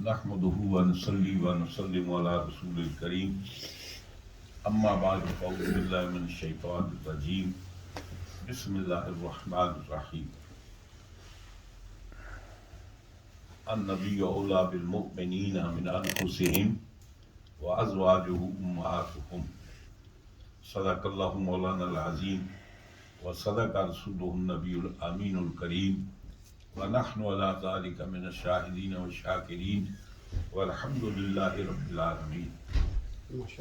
نحمده ونصلي ونسلم على رسول الكريم اما بعد فاعوذ بالله من الشيطان الرجيم بسم الله الرحمن الرحيم النبي أولى بالمؤمنين من أنفسهم وأزواجه أمهاتهم صدق الله مولانا العظيم وصدق رسوله النبي الأمين الكريم ونحن على ذلك من الشاهدين والشاكرين والحمد لله رب العالمين.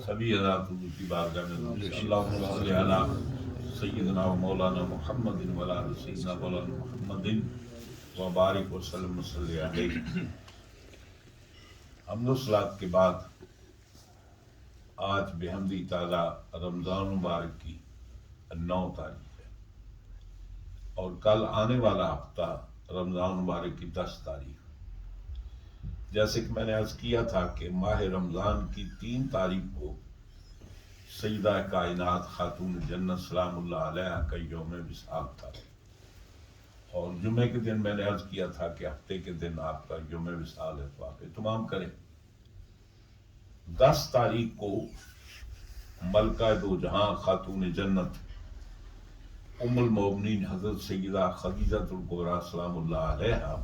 سبھی حضرات کی بارگاہ میں اللہم صلی علی سیدنا و مولانا محمد وعلی آل سیدنا مولانا محمد وبارک وسلم صلی علیہ. حمد و صلوات کے بعد آج بحمدی تعالی رمضان مبارک کی 9 تاریخ ہے اور کل آنے والا ہفتہ رمضان مبارک کی 10 تاریخ. جیسے کہ میں نے عرض کیا تھا کہ ماہ رمضان کی 3 تاریخ کو سیدہ کائنات خاتون جنت سلام اللہ علیہ کا یوم وصال تھا اور جمعے کے دن میں نے عرض کیا تھا کہ ہفتے کے دن آپ کا یوم وصال ہے تو آپ اہتمام کریں. 10 تاریخ کو ملکہ دو جہاں خاتون جنت ام المومنین حضرت سیدہ خدیجہ الکبریٰ سلام اللہ علیہ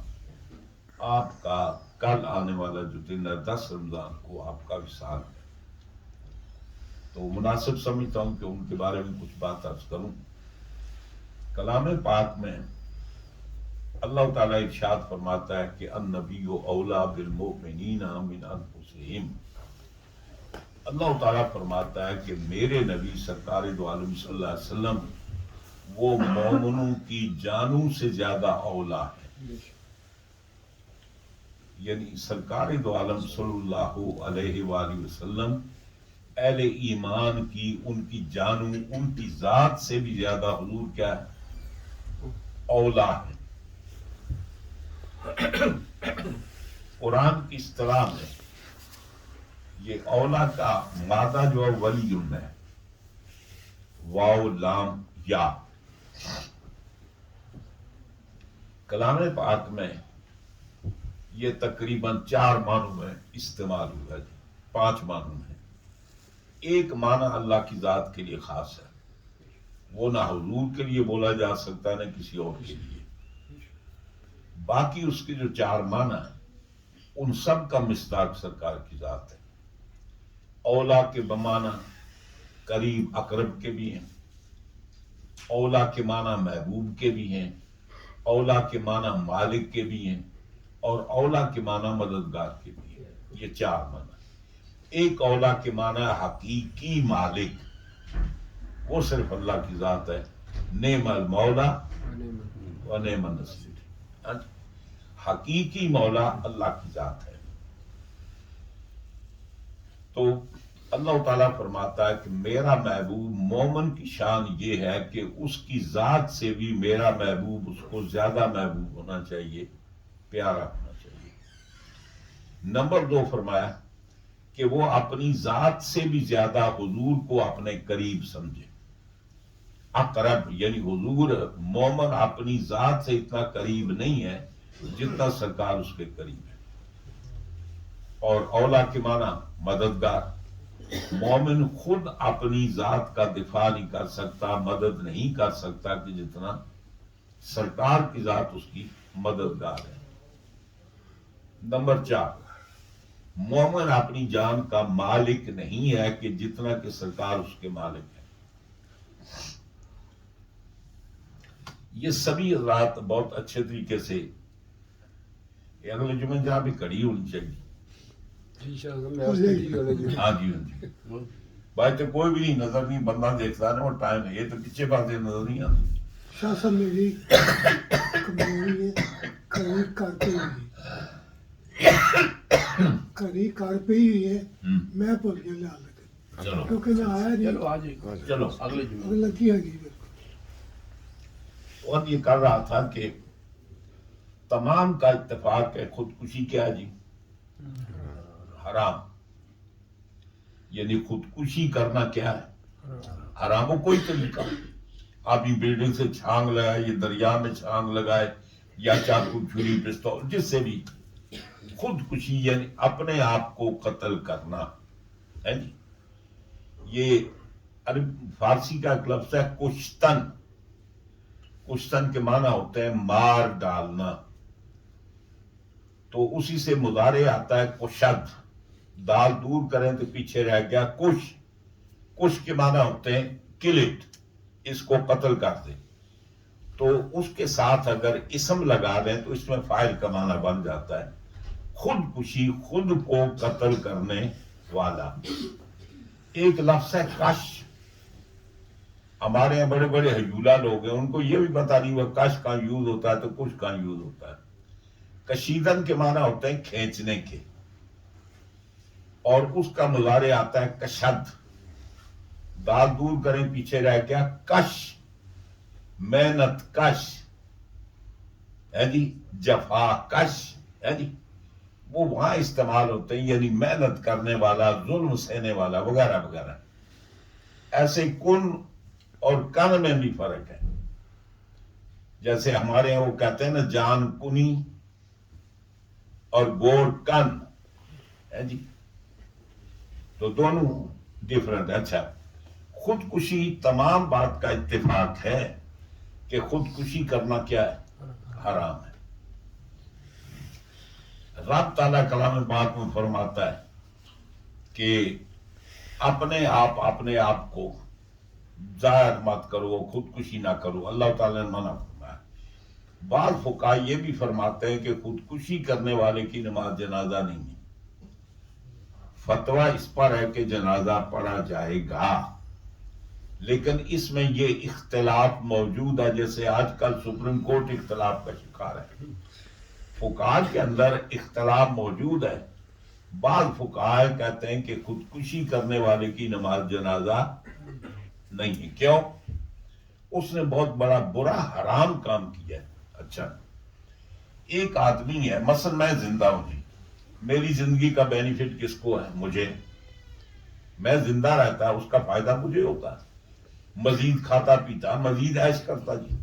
آپ کا کل آنے والا جو دن ہے 10 رمضان کو آپ کا وصال ہے. تو مناسب سمجھتا ہوں کہ ان کے بارے میں کچھ بات عرض کروں. کلام پاک میں اللہ تعالیٰ ارشاد فرماتا ہے کہ النبی اولیٰ بالمؤمنین من انفسہم. اللہ تعالیٰ فرماتا ہے کہ میرے نبی سرکار دو عالم صلی اللہ علیہ وسلم وہ مومنوں کی جانوں سے زیادہ اولیٰ ہے. یعنی سرکار دو عالم صلی اللہ علیہ وآلہ وسلم اہل ایمان کی ان کی جانوں ان کی ذات سے بھی زیادہ حضور کیا ہے اولیٰ ہے. قرآن کی اصطلاح میں یہ اولیٰ کا مادہ جو ہے ولی ہے، واو لام یا. کلام پاک میں یہ تقریباً 4 معنوں میں استعمال ہوا ہے، 5 معنوں میں. ایک معنی اللہ کی ذات کے لیے خاص ہے، وہ نہ حضور کے لیے بولا جا سکتا نہ کسی اور کے لیے. باقی اس کے جو 4 معنی ہیں ان سب کا مصداق سرکار کی ذات ہے. اولیٰ کے بمعنی قریب اقرب کے بھی ہیں، اولیٰ کے معنی محبوب کے بھی ہیں، اولیٰ کے معنی مالک کے بھی ہیں اور اولیٰ کے معنی مددگار کے بھی ہیں. یہ 4 معنی. ایک اولیٰ کے معنی حقیقی مالک، وہ صرف اللہ کی ذات ہے. نعم المولا و نعم النصیر. حقیقی مولا اللہ کی ذات ہے. تو اللہ تعالیٰ فرماتا ہے کہ میرا محبوب مومن کی شان یہ ہے کہ اس کی ذات سے بھی میرا محبوب اس کو زیادہ محبوب ہونا چاہیے، پیارا ہونا چاہیے. نمبر 2 فرمایا کہ وہ اپنی ذات سے بھی زیادہ حضور کو اپنے قریب سمجھے. اقرب یعنی حضور مومن اپنی ذات سے اتنا قریب نہیں ہے جتنا سرکار اس کے قریب ہے. اور اولیٰ کے معنی مددگار. مومن خود اپنی ذات کا دفاع نہیں کر سکتا، مدد نہیں کر سکتا کہ جتنا سرکار کی ذات اس کی مددگار ہے. نمبر 4 مومن اپنی جان کا مالک نہیں ہے کہ جتنا کہ سرکار اس کے مالک ہے. یہ سبھی حضرات بہت اچھے طریقے سے اگلے جمعے جہاں بھی کڑی ہونی چاہیے. ہاں جی بھائی تو کوئی بھی نہیں نظر نہیں، بندہ دیکھتا ہے وہ ٹائم ہے، یہ تو پیچھے بات نظر نہیں آتی. شاہ صاحب میری کمزوری ہے، کڑی کار پہ ہی ہے، میں بھول گیا لیا لگا چلو کیونکہ میں آیا نہیں. چلو اگلے جمعے لگی ہے گی. اور یہ کر رہا تھا کہ تمام کا اتفاق ہے خودکشی کیا ہے جی حرام. یعنی خودکشی کرنا کیا ہے حرام. ہو کوئی طریقہ آپ یہ بلڈنگ سے چھانگ لگائے، یہ دریا میں چھانگ لگائے یا چاقو چھری پستول جس سے بھی خودکشی یعنی اپنے آپ کو قتل کرنا ہے جی. یہ فارسی کا ایک لفظ ہے کشتن. کشتن کے معنی ہوتے ہیں مار ڈالنا. تو اسی سے مضارع آتا ہے کشد. دال دور کریں تو پیچھے رہ گیا کش. کش کے معنی ہوتے ہیں کلٹ، اس کو قتل کر دے. تو اس کے ساتھ اگر اسم لگا دیں تو اس میں فاعل کا معنی بن جاتا ہے خودکشی، خود کو قتل کرنے والا. ایک لفظ ہے کش. ہمارے یہاں بڑے بڑے حجولہ لوگ ہیں، ان کو یہ بھی پتا نہیں وہ کش کہاں یوز ہوتا ہے تو کچھ کہاں یوز ہوتا ہے. کشیدن کے معنی ہوتے ہیں کھینچنے کے، اور اس کا مضارع آتا ہے کشد. دال دور کریں پیچھے رہ گیا کش، محنت کش ہے جی، جفا کش ہے جی. وہ وہاں استعمال ہوتے ہیں یعنی محنت کرنے والا، ظلم سہنے والا وغیرہ وغیرہ. ایسے کن اور کن میں بھی فرق ہے. جیسے ہمارے یہاں وہ کہتے ہیں نا جان کنی اور گور کن ہے جی، تو دونوں ڈفرنٹ. اچھا، خودکشی تمام بات کا اتفاق ہے کہ خودکشی کرنا کیا ہے؟ حرام ہے. رب تعالیٰ کلام پاک میں فرماتا ہے کہ اپنے آپ کو ظاہر مت کرو، خودکشی نہ کرو. اللہ تعالیٰ نے منع فرمایا. بعض فقہا یہ بھی فرماتے ہیں کہ خودکشی کرنے والے کی نماز جنازہ نہیں ہے. فتویٰ اس پر ہے کہ جنازہ پڑھا جائے گا، لیکن اس میں یہ اختلاف موجود ہے جیسے آج کل سپریم کورٹ اختلاف کا شکار ہے. فقہا کے اندر اختلاف موجود ہے. بعض فقہا کہتے ہیں کہ خودکشی کرنے والے کی نماز جنازہ نہیں ہے. کیوں؟ اس نے بہت بڑا برا حرام کام کیا ہے. اچھا، ایک آدمی ہے، مثلا میں زندہ ہوں جی، میری زندگی کا بینیفٹ کس کو ہے؟ مجھے. میں زندہ رہتا ہے، اس کا فائدہ مجھے ہوتا ہے. مزید کھاتا پیتا، مزید عیش کرتا جی.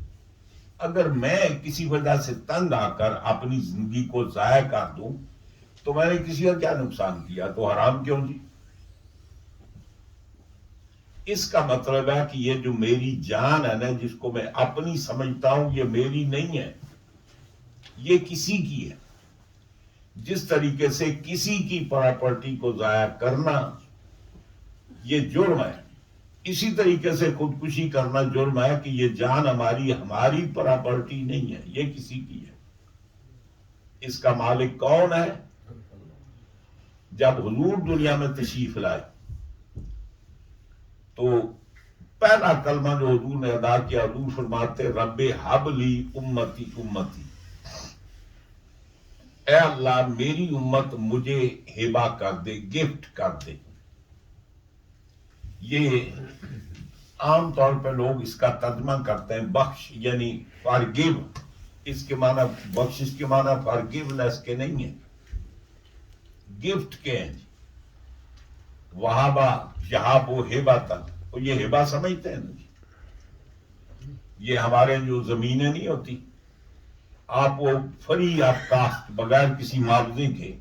اگر میں کسی وجہ سے تنگ آ کر اپنی زندگی کو ضائع کر دوں تو میں نے کسی کا کیا نقصان کیا؟ تو حرام کیوں جی؟ اس کا مطلب ہے کہ یہ جو میری جان ہے نا، جس کو میں اپنی سمجھتا ہوں، یہ میری نہیں ہے، یہ کسی کی ہے. جس طریقے سے کسی کی پراپرٹی کو ضائع کرنا یہ جرم ہے، اسی طریقے سے خودکشی کرنا جرم ہے کہ یہ جان ہماری پراپرٹی نہیں ہے، یہ کسی کی ہے. اس کا مالک کون ہے؟ جب حضور دنیا میں تشریف لائے تو پہلا کلمہ جو حضور نے ادا کیا، حضور فرماتے رب حب لی امتی امتی، اے اللہ میری امت مجھے ہبہ کر دے، گفٹ کر دے. یہ عام طور پہ لوگ اس کا ترجمہ کرتے ہیں بخش، یعنی فارگیو. اس کے معنی بخشش کے معنی فارگیونیس کے نہیں ہیں، گفٹ کے ہیں. وہابا یہاب و ہبا تک، یہ ہبا سمجھتے ہیں جی. یہ ہمارے جو زمینیں نہیں ہوتی، آپ وہ فری آپ کاسٹ بغیر کسی معاوضے کے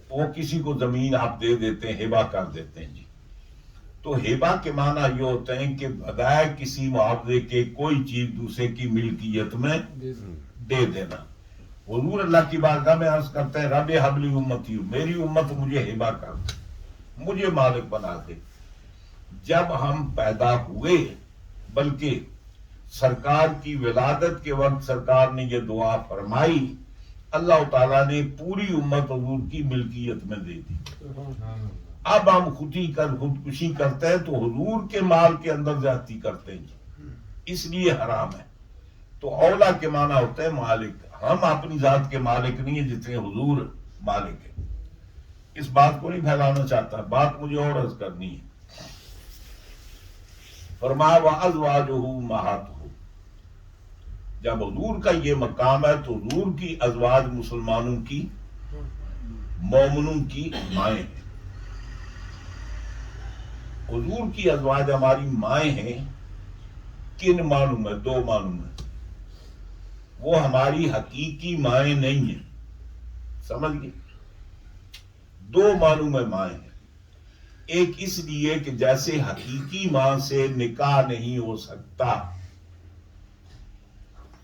وہ کسی کو زمین آپ دے دیتے ہیں، ہبا کر دیتے ہیں جی. تو ہبا کے معنی یہ ہوتے ہیں کہ بغیر کسی معاوضے کے کوئی چیز دوسرے کی ملکیت میں دے دینا. حضور اللہ کی بارگاہ میں عرض کرتے ہیں رب حبلی امتی، میری امت مجھے ہبا کر دے، مجھے مالک بنا دے. جب ہم پیدا ہوئے، بلکہ سرکار کی ولادت کے وقت سرکار نے یہ دعا فرمائی، اللہ تعالیٰ نے پوری امت حضور کی ملکیت میں دے دی. اب ہم خودکشی کرتے ہیں تو حضور کے مال کے اندر زیادتی کرتے ہیں، اس لیے حرام ہے. تو اولا کے معنی ہوتے ہیں مالک. ہم اپنی ذات کے مالک نہیں ہیں جتنے حضور مالک ہیں. اس بات کو نہیں پھیلانا چاہتا، بات مجھے اور عرض کرنی ہے. فرمایا وَأَزْوَاجُهُ أُمَّهَاتُهُ، جب حضور کا یہ مقام ہے تو حضور کی ازواج مسلمانوں کی، مومنوں کی مائیں ہیں. حضور کی ازواج ہماری مائیں ہیں. کن معنوں میں؟ دو معنوں میں. وہ ہماری حقیقی مائیں نہیں ہیں، سمجھ گئے؟ دو معنوں میں ماں ہیں. ایک اس لیے کہ جیسے حقیقی ماں سے نکاح نہیں ہو سکتا،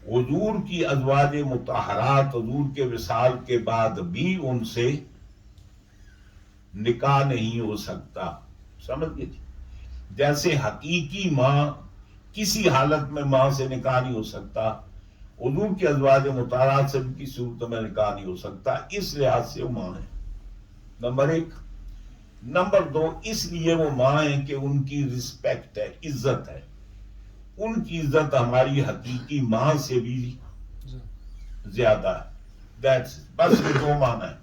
حضور کی ازواج مطہرات حضور کے وصال کے بعد بھی ان سے نکاح نہیں ہو سکتا. سمجھ گئے جی؟ جیسے حقیقی ماں کسی حالت میں ماں سے نکاح نہیں ہو سکتا، حضور کی ازواج مطہرات سے بھی کسی صورت میں نکاح نہیں ہو سکتا. اس لحاظ سے وہ ماں ہے، نمبر ایک. نمبر دو، اس لیے وہ ماں ہیں کہ ان کی رسپیکٹ ہے، عزت ہے. ان کی عزت ہماری حقیقی ماں سے بھی زیادہ ہے. بس یہ دو معنی ہے.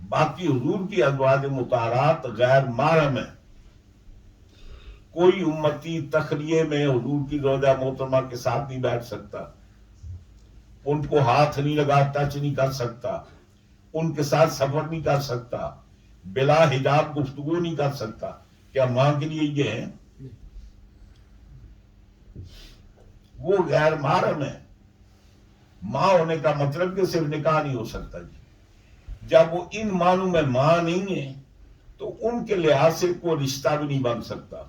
باقی حضور کی ازواج مطہرات غیر محرم ہیں. کوئی امتی تخلیے میں حضور کی زوجہ محترمہ کے ساتھ نہیں بیٹھ سکتا، ان کو ہاتھ نہیں لگا، ٹچ نہیں کر سکتا، ان کے ساتھ سفر نہیں کر سکتا، بلا حجاب گفتگو نہیں کر سکتا. کیا ماں کے لیے یہ ہے؟ وہ غیر محرم ہے. ماں ہونے کا مطلب کہ صرف نکاح نہیں ہو سکتا جی. جب وہ ان معنوں میں ماں نہیں ہے تو ان کے لحاظ سے کوئی رشتہ بھی نہیں بن سکتا.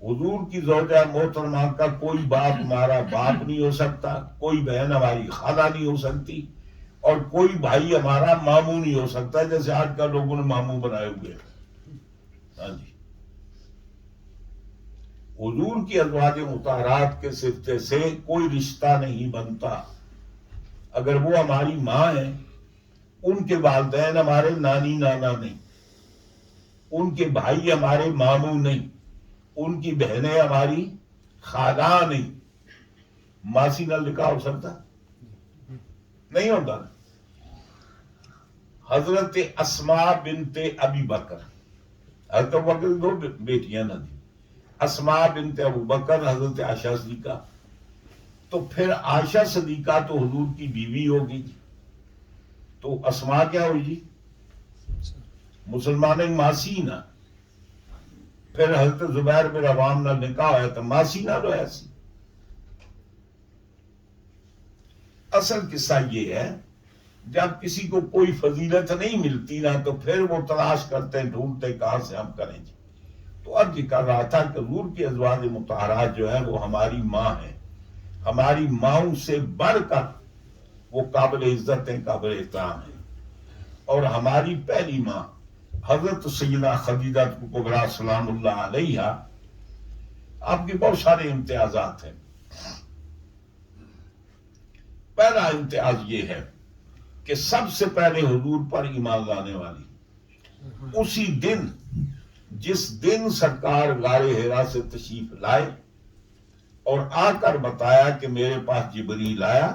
حضور کی زوجہ محترمہ کا کوئی باپ ہمارا باپ نہیں ہو سکتا، کوئی بہن ہماری خالہ نہیں ہو سکتی، اور کوئی بھائی ہمارا ماموں نہیں ہو سکتا جیسے آج کل لوگوں نے ماموں بنائے ہوئے ہیں. ہاں جی. حضور کی ازواج مطہرات کے سلسلے سے کوئی رشتہ نہیں بنتا. اگر وہ ہماری ماں ہیں، ان کے والدین ہمارے نانی نانا نہیں، ان کے بھائی ہمارے ماموں نہیں، ان کی بہنیں ہماری خالہ نہیں. ماسی نال نکاح ہو سکتا نہیں ہوتا. حضرت اسماء بنت ابی بکر، حضرت ابو بکر کی دو بیٹیاں نا جی، اسماء بنت ابو بکر، حضرت عائشہ صدیقہ. تو پھر عائشہ صدیقہ تو حضور کی بیوی ہوگی جی، تو اسماء کیا ہوئی جی؟ مسلمان ماسی نا. پھر حضرت زبیر بن عوام نال نکاح ہوا تو ماسی نہ لو ایسی. اصل قصہ یہ ہے، جب کسی کو کوئی فضیلت نہیں ملتی نا تو پھر وہ تلاش کرتے ہیں، ڈھونڈتے کہاں سے ہم کریں جی. تو اب یہ کر رہا تھا کہ حضور کی ازواج مطہرات جو ہے وہ ہماری ماں ہیں، ہماری ماؤں سے بڑھ کر وہ قابل عزت ہیں، قابل احترام ہیں. اور ہماری پہلی ماں حضرت سیدہ خدیجہ کبریٰ سلام اللہ علیہا، آپ کے بہت سارے امتیازات ہیں. پہلا امتیاز یہ ہے کہ سب سے پہلے حضور پر ایمان لانے والی، اسی دن جس دن سرکار غار حرا سے تشریف لائے اور آ کر بتایا کہ میرے پاس جبریل آیا،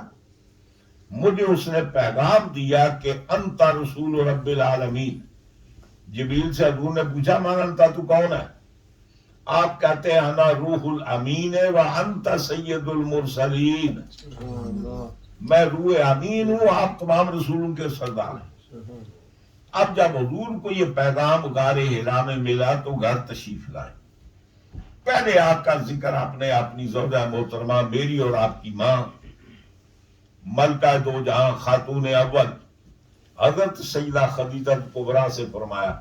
مجھے اس نے پیغام دیا کہ انت رسول رب العالمین. جبریل سے حضور نے پوچھا مان انت، تو کون ہے؟ آپ کہتے ہیں انا روح الامین و انت سید المرسلین، میں روح امین ہوں، آپ تمام رسولوں کے سردار ہیں. اب جب حضور کو یہ پیغام غار حرا میں ملا تو گھر تشریف لائے. پہلے آپ کا ذکر اپنے اپنی زوجہ محترمہ میری اور آپ کی ماں ملکہ دو جہاں خاتون اول حضرت سیدہ خدیجہ کبریٰ سے فرمایا.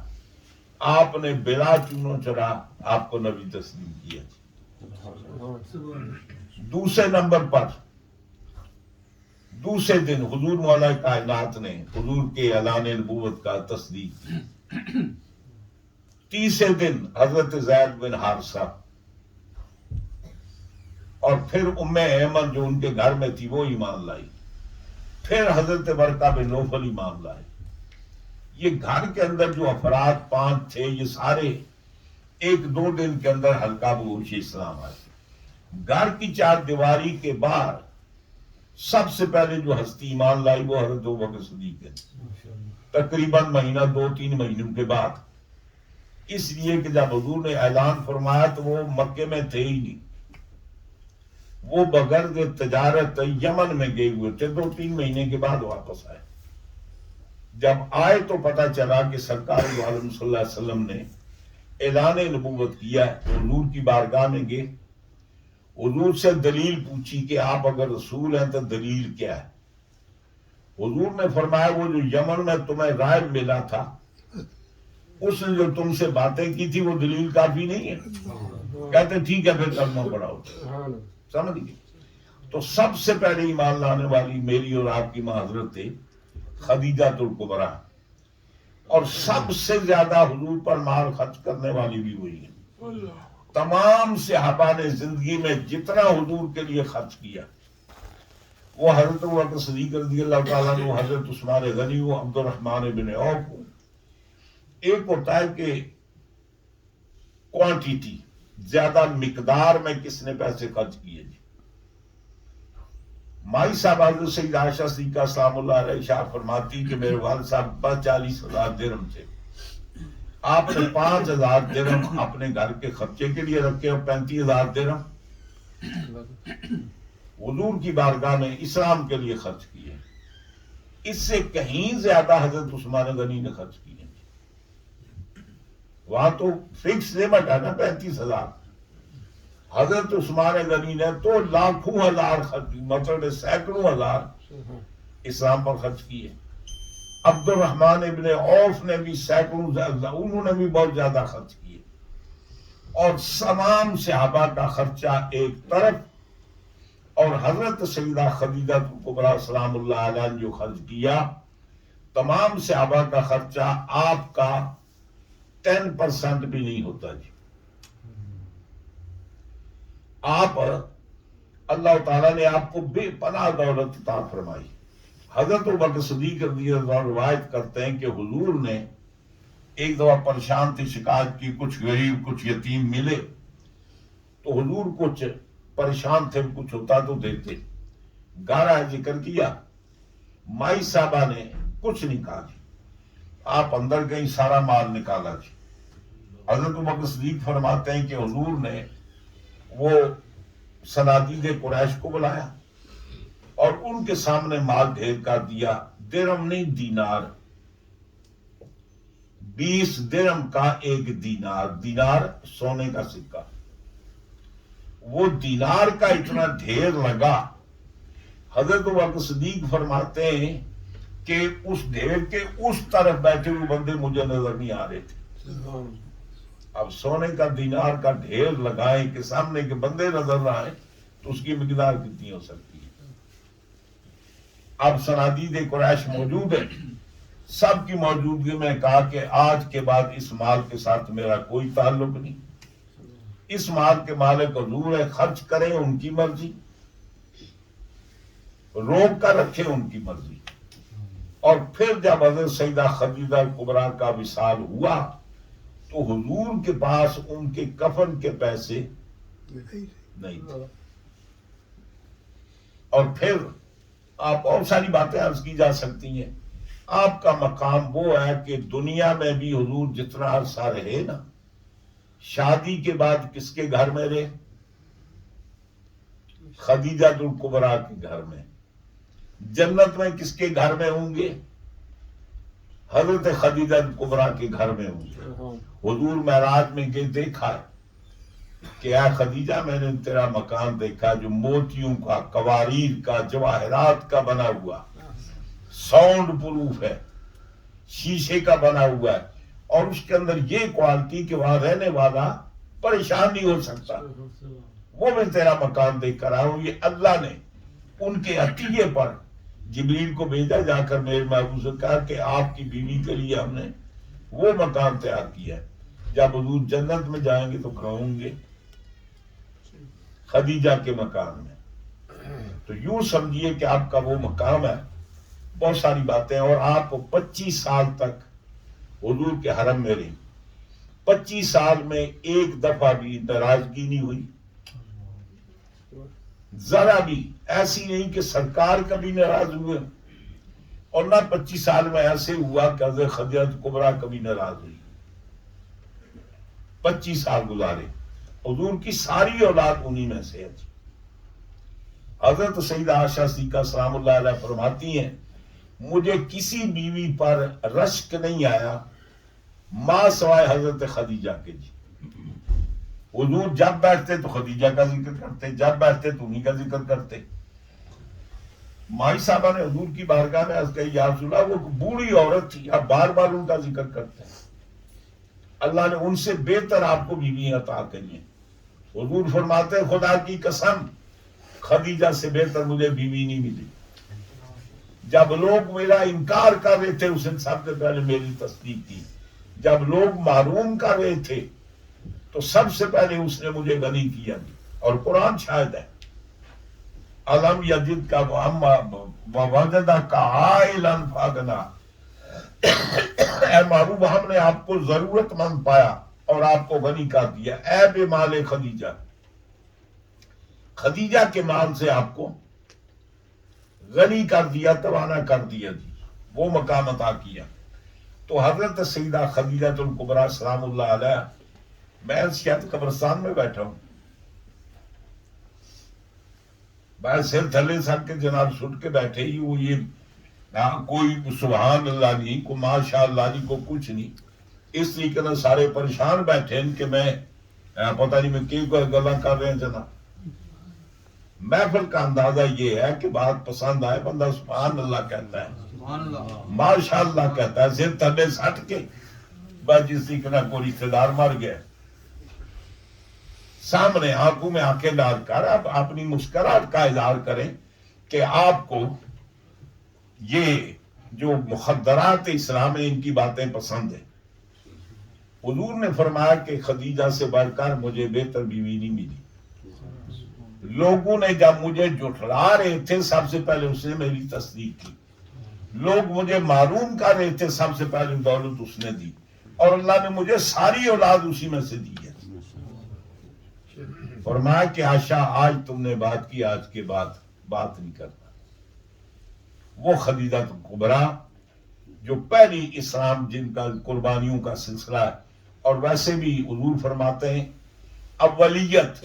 آپ نے بلا چونو چرا آپ کو نبی تسلیم کیا. دوسرے نمبر پر دوسرے دن حضور مولا کائنات نے حضور کے اعلان نبوت کا تصدیق کی. تیسرے دن حضرت زید بن حارثہ اور پھر ام ایمن جو ان کے گھر میں تھی وہ ایمان لائی. پھر حضرت ورقہ بن نوفل ایمان لائے. یہ گھر کے اندر جو افراد 5 تھے یہ سارے 1-2 دن کے اندر حلقہ بہوش اسلام آئے. گھر کی 4 دیواری کے باہر سب سے پہلے جو ہستی ایمان لائی وہ حضرت ابوبکر صدیق ہے، تقریباً مہینہ 2-3 مہینوں کے بعد. اس لیے کہ جب حضور نے اعلان فرمایا تو وہ مکے میں تھے ہی نہیں، وہ بغرض تجارت یمن میں گئے ہوئے تھے. 2-3 مہینے کے بعد واپس آئے. جب آئے تو پتا چلا کہ سرکار دو عالم صلی اللہ علیہ وسلم نے اعلان نبوت کیا ہے. حضور کی بارگاہ میں گئے، حضور سے دلیل پوچھی کہ آپ اگر رسول ہیں تو دلیل کیا ہے. حضور نے فرمایا وہ جو یمن میں تمہیں راہب ملا تھا اس نے جو تم سے باتیں کی تھی وہ دلیل کافی نہیں ہے؟ کہتے ٹھیک ہے پھر کلمہ پڑھاؤ. سمجھ گئے؟ تو سب سے پہلے ایمان لانے والی میری اور آپ کی ماں حضرت خدیجہ الکبریٰ، اور سب سے زیادہ حضور پر مال خرچ کرنے والی بھی وہی ہے. تمام صحابہ نے زندگی میں جتنا حضور کے لیے خرچ کیا وہ حضرت ابوبکر صدیق رضی اللہ تعالیٰ عنہ، حضرت عثمان غنی ہو، عبد الرحمن بن عوف ہو. ایک ہوتا ہے کہ کوانٹیٹی، زیادہ مقدار میں کس نے پیسے خرچ کیے. جی مائی صاحب حضرت سید عائشہ صدیقہ سلام اللہ علیہ ارشاد فرماتی کہ میرے والد صاحب بس 40,000 درہم تھے، آپ نے 5,000 درہم اپنے گھر کے خرچے کے لیے رکھے اور 35,000 درہم حضور کی بارگاہ میں اسلام کے لیے خرچ کیے. اس سے کہیں زیادہ حضرت عثمان غنی نے خرچ کیے. وہاں تو فکس لمٹ ہے نا 35,000. حضرت عثمان غنی نے تو لاکھوں ہزار خرچ، مطلب سینکڑوں ہزار اسلام پر خرچ کیے. عبد الرحمن ابن عوف نے بھی سینکڑوں، انہوں نے بھی بہت زیادہ خرچ کیے. اور تمام صحابہ کا خرچہ ایک طرف، اور حضرت سیدہ خدیجہ الکبریٰ سلام اللہ علیہ نے جو خرچ کیا، تمام صحابہ کا خرچہ آپ کا 10% بھی نہیں ہوتا. جی آپ، اللہ تعالیٰ نے آپ کو بے پناہ دولت عطا فرمائی. حضرت ابوبکر صدیق رضی اللہ عنہ روایت کرتے ہیں کہ حضور نے ایک دفعہ پریشان تھی، شکایت کی، کچھ غریب کچھ یتیم ملے تو حضور کچھ پریشان تھے، کچھ ہوتا تو دیتے. گارا ذکر کیا، مائی صاحبہ نے کچھ نہیں کہا. جی آپ اندر گئی، سارا مال نکالا. جی حضرت ابوبکر صدیق فرماتے ہیں کہ حضور نے وہ صنادید قریش کو بلایا اور ان کے سامنے مال ڈھیر کر دیا. درہم نہیں، دینار. 20 درہم کا ایک دینار، دینار سونے کا سکہ. وہ دینار کا اتنا ڈھیر لگا. حضرت ابوبکر صدیق فرماتے ہیں کہ اس ڈھیر کے اس طرف بیٹھے ہوئے بندے مجھے نظر نہیں آ رہے تھے. اب سونے کا دینار کا ڈھیر لگائیں کہ سامنے کے بندے نظر نہ آئے تو اس کی مقدار کتنی ہو سکتی ہے. اب صنادید قریش موجود ہے، سب کی موجودگی میں کہا کہ آج کے بعد اس مال کے ساتھ میرا کوئی تعلق نہیں. اس مال کے مالک حضور ہے، خرچ کریں ان کی مرضی، روک کر رکھے ان کی مرضی. اور پھر جب حضرت سیدہ خدیجہ الکبریٰ کا وصال ہوا تو حضور کے پاس ان کے کفن کے پیسے نہیں تھے. اور پھر آپ اور ساری باتیں عرض کی جا سکتی ہیں. آپ کا مقام وہ ہے کہ دنیا میں بھی حضور جتنا عرصہ رہے نا، شادی کے بعد کس کے گھر میں رہے؟ خدیجہ الکبریٰ کے گھر میں. جنت میں کس کے گھر میں ہوں گے؟ حضرت خدیجہ الکبریٰ کے گھر میں ہوں گے. حضور معراج میں یہ دیکھا ہے کہ اے خدیجہ میں نے تیرا مکان دیکھا جو موتیوں کا، قواریر کا، جواہرات کا بنا ہوا، ساؤنڈ پروف ہے، شیشے کا بنا ہوا ہے، اور اس کے اندر یہ کوالٹی کہ وہاں رہنے والا پریشان نہیں ہو سکتا. وہ میں تیرا مکان دیکھ کر آیا ہوں. یہ اللہ نے ان کے عطیے پر جبریل کو بھیجا، جا کر میرے محبوب سے کہا کہ آپ کی بیوی کے لیے ہم نے وہ مکان تیار کیا ہے، جب حضور جنت میں جائیں گے تو کھاؤں گے خدیجہ کے مکان میں. تو یوں سمجھیے کہ آپ کا وہ مقام ہے. بہت ساری باتیں. اور آپ 25 سال تک حضور کے حرم میں رہی. 25 سال میں ایک دفعہ بھی ناراضگی نہیں ہوئی، ذرا بھی. ایسی نہیں کہ سرکار کبھی ناراض ہوئے، اور نہ 25 سال میں ایسے ہوا کہ حضرت خدیجہ الکبریٰ کبھی ناراض ہوئی. 25 سال گزارے. حضور کی ساری اولاد انہی میں سے ہے. حضرت سیدہ عائشہ صدیقہ سلام اللہ علیہ فرماتی ہیں مجھے کسی بیوی پر رشک نہیں آیا ماں سوائے حضرت خدیجہ کے. جی حضور جب بیٹھتے تو خدیجہ کا ذکر کرتے، جب بیٹھتے تو انہی کا ذکر کرتے. مائی صاحبہ نے حضور کی بارگاہ میں عرض کہی یا رسول اللہ، وہ بوڑھی عورت تھی، آپ بار بار ان کا ذکر کرتے ہیں، اللہ نے ان سے بہتر آپ کو بیوی عطا کی ہیں۔ حضور فرماتے ہیں خدا کی قسم خدیجہ سے بہتر مجھے بیوی نہیں ملی۔ جب لوگ میرا انکار کر رہے تھے اس نے سب سے پہلے میری تصدیق کی، جب لوگ محروم کر رہے تھے تو سب سے پہلے اس نے مجھے غنی کیا۔ اور قرآن شاہد ہے، علم یجد کا وجدہ کا عائلا فاغنا، اے محبوب ہم نے آپ کو ضرورت مند پایا اور آپ کو غنی کر دیا۔ اے بے مال خدیجہ، خدیجہ کے مال سے آپ کو غنی کر دیا، توانا کر دیا جی، وہ مقام عطا کیا۔ تو حضرت سیدہ خدیجہ الکبریٰ سلام اللہ علیہ، میں شاید قبرستان میں بیٹھا ہوں، میں سر تھلے سر کے جناب سٹ کے بیٹھے ہی وہ یہ کوئی سبحان اللہ نہیں، کوئی ماشاء اللہ نہیں، کو کچھ نہیں، اس طریقے سے سارے پریشان بیٹھے ہیں کہ میں پتہ نہیں میں کی گلا کر رہے ہیں جناب۔ محفل کا اندازہ یہ ہے کہ بات پسند آئے بندہ سبحان اللہ کہتا ہے، ماشاء اللہ کہتا ہے، سر تھلے سٹ کے بس جس طریقے سے کوئی رشتے دار مر گیا، سامنے آنکھوں میں آنکھیں ڈال کر آپ اپنی مسکراہٹ کا اظہار کریں کہ آپ کو یہ جو مخدرات اسلام ہیں ان کی باتیں پسند ہیں۔ حضور نے فرمایا کہ خدیجہ سے بڑھ کر مجھے بہتر بیوی نہیں ملی۔ لوگوں نے جب مجھے جھٹلا رہے تھے سب سے پہلے اس نے میری تصدیق کی، لوگ مجھے معروم کر رہے تھے سب سے پہلے دولت اس نے دی، اور اللہ نے مجھے ساری اولاد اسی میں سے دی ہے۔ فرمایا کہ آشا آج تم نے بات کی، آج کے بعد بات نہیں کرنا۔ وہ خدیجہ کبریٰ جو پہلی اسلام جن کا قربانیوں کا سلسلہ ہے، اور ویسے بھی حضور فرماتے ہیں اولیت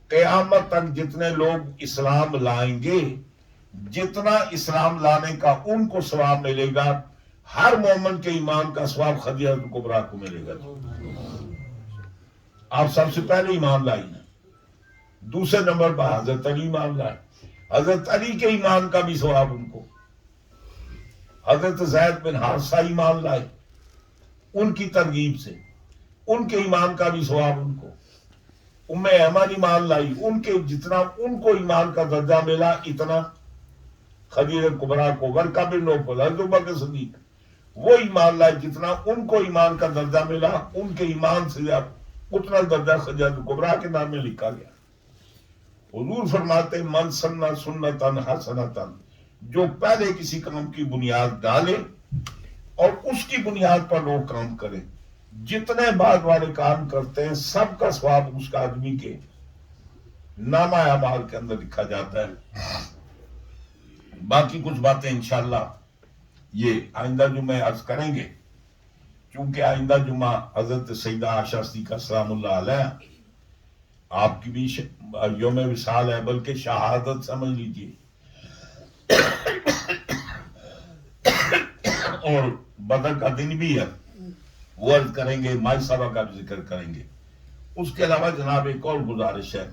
قیامت تک جتنے لوگ اسلام لائیں گے، جتنا اسلام لانے کا ان کو ثواب ملے گا، ہر مومن کے ایمان کا ثواب خدیجہ کبریٰ کو ملے گا۔ آپ سب سے پہلے ایمان لائی ہیں، دوسرے نمبر پر حضرت علی ایمان لائے، حضرت علی کے ایمان کا بھی ثواب ان کو، حضرت زید بن حارثہ ایمان لائے ان کی ترغیب سے، ان کے ایمان کا بھی ثواب ان کو، ام ایمن ایمان لائی، ان کے جتنا ان کو ایمان کا درجہ ملا اتنا خدیجہ کبریٰ کو، ورقہ بن نوفل، حضرت بکر صدیق وہ ایمان لائے جتنا ان کو ایمان کا درجہ ملا، ان کے ایمان سے اتنا درجہ خدیجہ کبریٰ کے نام میں لکھا گیا۔ حضور فرماتے من سنہ سنتن حسنتن، جو پہلے کسی کام کی بنیاد ڈالے اور اس کی بنیاد پر لوگ کام کریں، جتنے بعد والے کام کرتے ہیں سب کا ثواب اس کا آدمی کے نامہ اعمال کے اندر لکھا جاتا ہے۔ باقی کچھ باتیں انشاءاللہ یہ آئندہ جمعہ عرض کریں گے، چونکہ آئندہ جمعہ حضرت سیدہ عائشہ صدیقہ سلام اللہ علیہ آپ کی بھی یوم وصال ہے، بلکہ شہادت سمجھ لیجیے، اور بدر کا دن بھی ہے، وہ عرض کریں گے، مائی صاحبہ کا بھی ذکر کریں گے۔ اس کے علاوہ جناب ایک اور گزارش ہے،